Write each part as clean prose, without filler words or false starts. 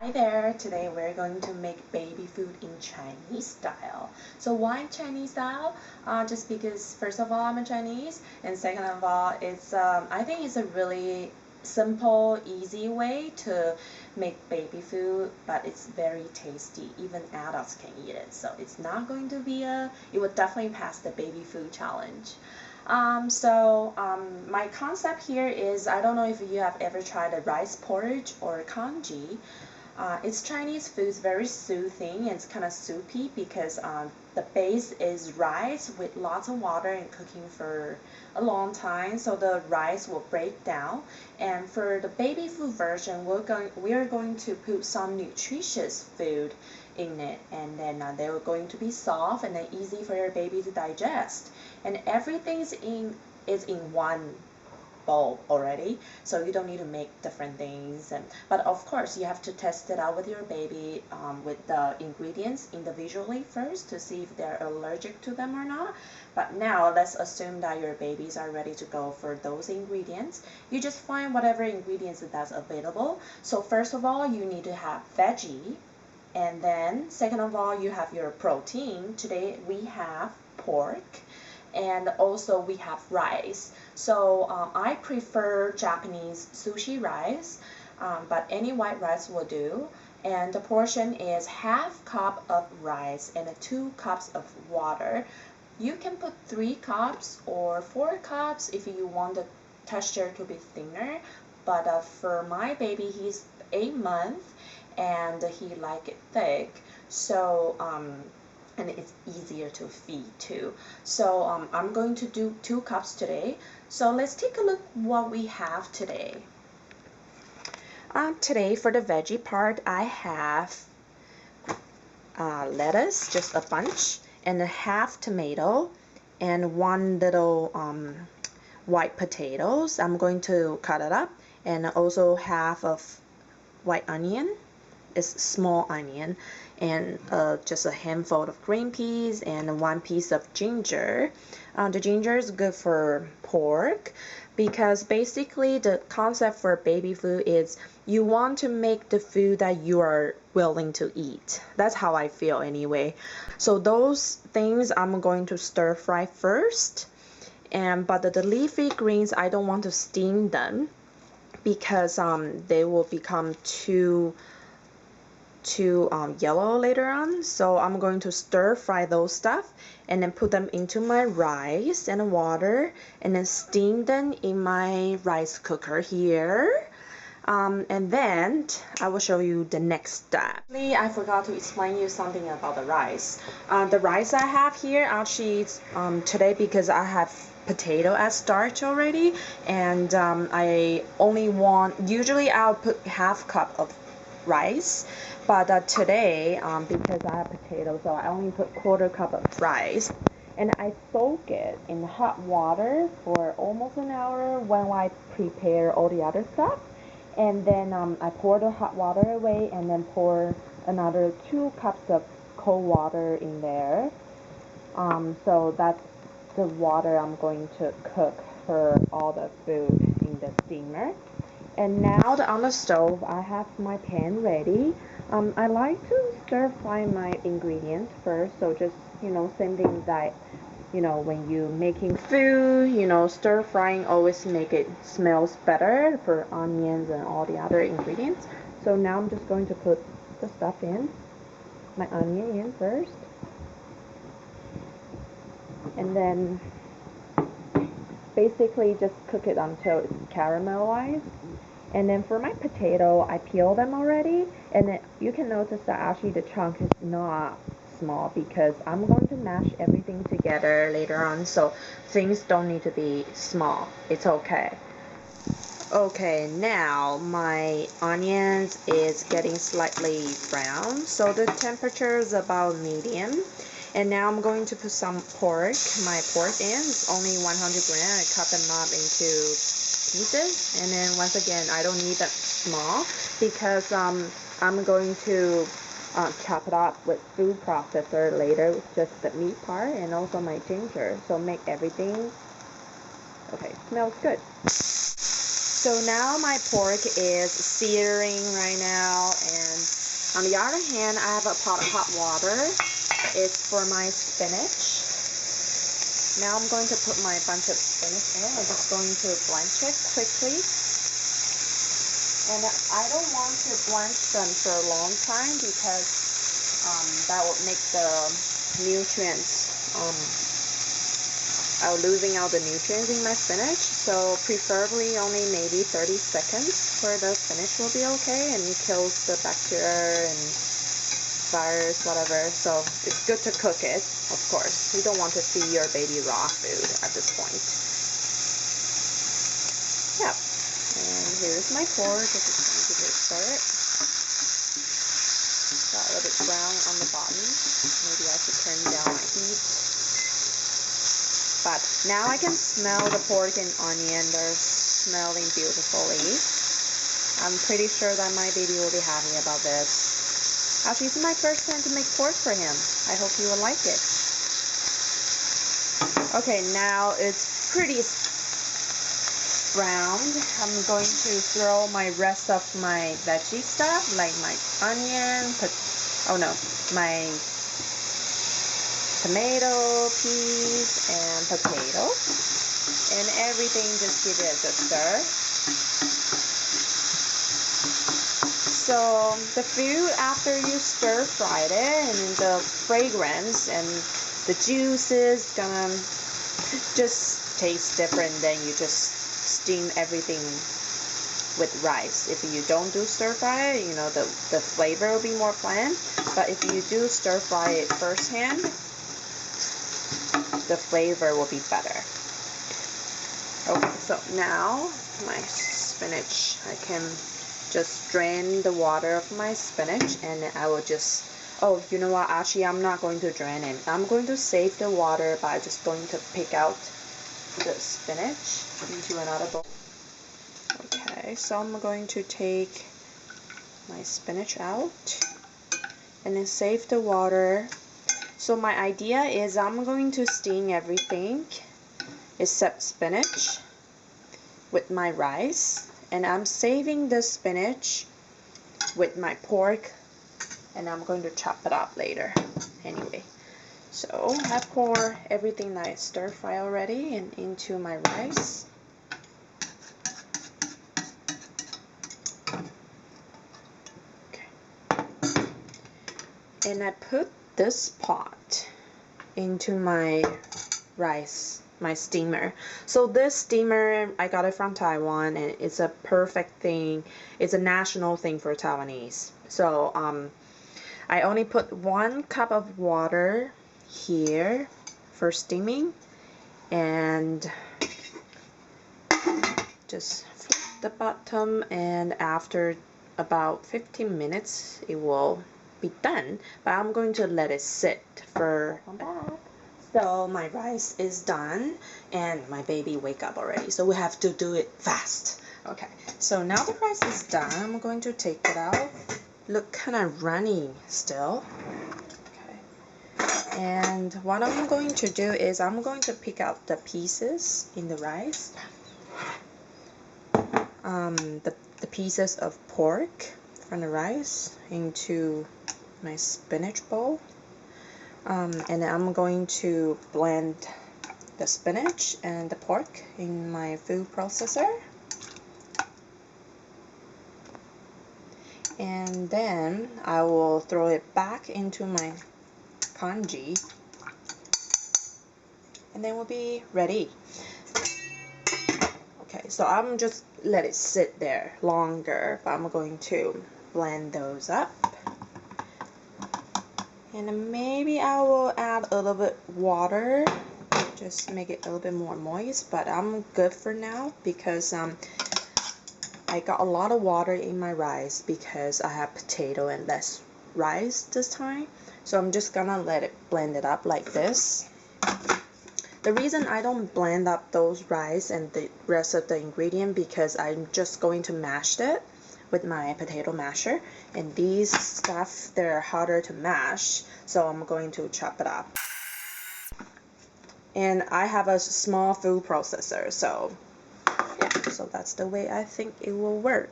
Hi there, today we're going to make baby food in Chinese style. So why Chinese style? Just because first of all I'm a Chinese, and second of all I think it's a really simple, easy way to make baby food, but it's very tasty. Even adults can eat it. So it's not going to be it would definitely pass the baby food challenge. My concept here is I don't know if you have ever tried a rice porridge or congee. It's Chinese food, it's very soothing, and it's kind of soupy because the base is rice with lots of water and cooking for a long time, so the rice will break down. And for the baby food version, we are going to put some nutritious food in it, and then they're going to be soft and then easy for your baby to digest. And everything is in one bowl already, so you don't need to make different things. But of course you have to test it out with your baby with the ingredients individually first to see if they're allergic to them or not. But now let's assume that your babies are ready to go for those ingredients. You just find whatever ingredients that's available. So first of all, you need to have veggie, and then second of all, you have your protein. Today we have pork, and also we have rice. So I prefer Japanese sushi rice, but any white rice will do. And the portion is half cup of rice and 2 cups of water. You can put 3 cups or 4 cups if you want the texture to be thinner. But for my baby, he's 8 months and he like it thick. So and it's easier to feed too. So I'm going to do 2 cups today. So let's take a look what we have today. Today for the veggie part, I have lettuce, just a bunch, and a half tomato, and 1 little white potatoes. I'm going to cut it up, and also half of white onion. Is small onion, and just a handful of green peas and 1 piece of ginger. The ginger is good for pork because basically the concept for baby food is you want to make the food that you are willing to eat. That's how I feel anyway. So those things I'm going to stir fry first, but the leafy greens I don't want to steam them because they will become too yellow later on. So I'm going to stir fry those stuff and then put them into my rice and water and then steam them in my rice cooker here. And then I will show you the next step. I forgot to explain you something about the rice. The rice I have here actually is today because I have potato as starch already, and I only want, usually I'll put half cup of rice, but today because I have potatoes, so I only put 1/4 cup of rice, and I soak it in hot water for almost an hour when I prepare all the other stuff. And then I pour the hot water away and then pour another 2 cups of cold water in there. So that's the water I'm going to cook for all the food in the steamer. And now on the stove, I have my pan ready. I like to stir fry my ingredients first, so just, same thing that, when you making food, stir frying always make it smells better for onions and all the other ingredients. So now I'm just going to put the stuff in, my onion in first, and then basically just cook it until it's caramelized. And then for my potato, I peel them already, and then you can notice that actually the chunk is not small because I'm going to mash everything together later on, so things don't need to be small. It's okay. Okay, now my onions is getting slightly brown, so the temperature is about medium. And now I'm going to put some pork, my pork in. It's only 100 grams. I cut them up into pieces, and then once again I don't need that small because I'm going to chop it up with food processor later with just the meat part and also my ginger, so make everything okay. Smells good. So now my pork is searing right now, and On the other hand, I have a pot of hot water. It's for my spinach. Now I'm going to put my bunch of spinach in. I'm just going to blanch it quickly. And I don't want to blanch them for a long time because that will make the nutrients, I'm losing out the nutrients in my spinach. So preferably only maybe 30 seconds for the spinach will be okay, and it kills the bacteria and virus, whatever. So it's good to cook it, of course. You don't want to feed your baby raw food at this point. Yeah. And here's my pork. I just going to give it a stir. Got a little bit brown on the bottom. Maybe I should turn down my heat. But now I can smell the pork and onion. They're smelling beautifully. I'm pretty sure that my baby will be happy about this. Actually, it's my first time to make pork for him. I hope you will like it. Okay, now it's pretty browned. I'm going to throw my rest of my veggie stuff, like my onion, my tomato, peas, and potato, and everything. Just give it a good stir. So the food, after you stir fried it, and the fragrance and the juices gonna just taste different than you just steam everything with rice. If you don't do stir fry, you know, the flavor will be more bland. But if you do stir fry it firsthand, the flavor will be better. Okay, so now my spinach, I can just drain the water of my spinach, and I will just, oh, you know what, actually I'm not going to drain it. I'm going to save the water by just going to pick out the spinach into another bowl. Okay, so I'm going to take my spinach out and then save the water. So my idea is I'm going to steam everything except spinach with my rice, and I'm saving the spinach with my pork, and I'm going to chop it up later anyway. So I pour everything that I stir fry already and into my rice. Okay. And I put this pot into my rice, my steamer. So this steamer, I got it from Taiwan, and it's a perfect thing. It's a national thing for Taiwanese. So I only put 1 cup of water here for steaming, and just flip the bottom, and after about 15 minutes it will be done. But I'm going to let it sit for so my rice is done, and my baby wake up already, so we have to do it fast. Okay, so now the rice is done. I'm going to take it out. Look kind of runny still. Okay, and what I'm going to do is I'm going to pick out the pieces in the rice, the pieces of pork from the rice into my spinach bowl, and then I'm going to blend the spinach and the pork in my food processor, and then I will throw it back into my congee, and then we'll be ready. Okay, so I'm just let it sit there longer, but I'm going to blend those up. And maybe I will add a little bit water, just make it a little bit more moist, but I'm good for now because I got a lot of water in my rice because I have potato and less rice this time. So I'm just gonna let it blend it up like this. The reason I don't blend up those rice and the rest of the ingredient because I'm just going to mash it with my potato masher, and these stuff, they're harder to mash, so I'm going to chop it up. And I have a small food processor, so yeah, so that's the way I think it will work.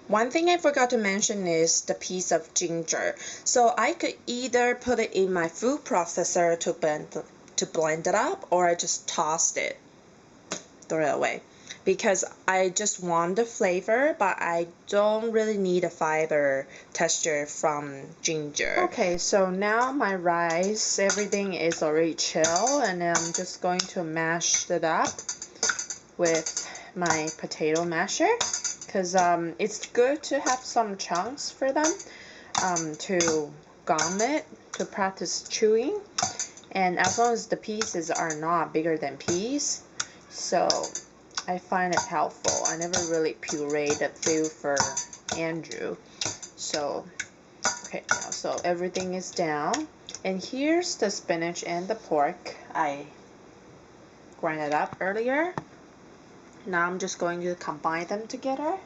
One thing I forgot to mention is the piece of ginger. So I could either put it in my food processor to blend it up, or I just tossed it, throw it away, because I just want the flavor, but I don't really need a fiber texture from ginger. Okay, so now my rice, everything is already chill, and I'm just going to mash it up with my potato masher, because it's good to have some chunks for them to gum it, to practice chewing, and as long as the pieces are not bigger than peas, so I find it helpful. I never really pureed the food for Andrew. So okay, now so everything is down, and here's the spinach and the pork I grinded up earlier. Now I'm just going to combine them together.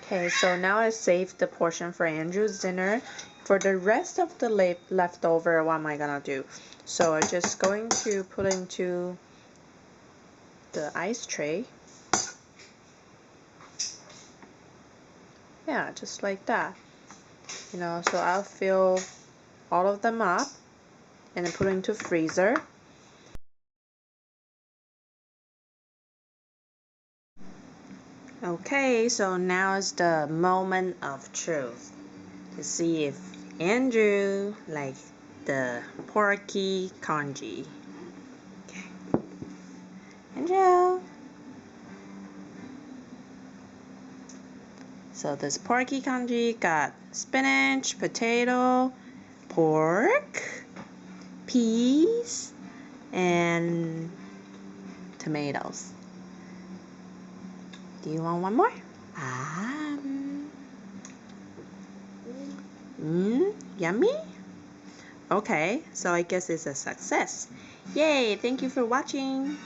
Okay, so now I saved the portion for Andrew's dinner. For the rest of the leftover, what am I gonna do? So I'm just going to put into the ice tray. Yeah, just like that. You know, so I'll fill all of them up and then put it into freezer. Okay, so now is the moment of truth to see if Andrew likes the porky congee. Okay. Andrew. So this porky congee got spinach, potato, pork, peas, and tomatoes. Do you want one more? Yummy? Okay, so I guess it's a success. Yay, thank you for watching.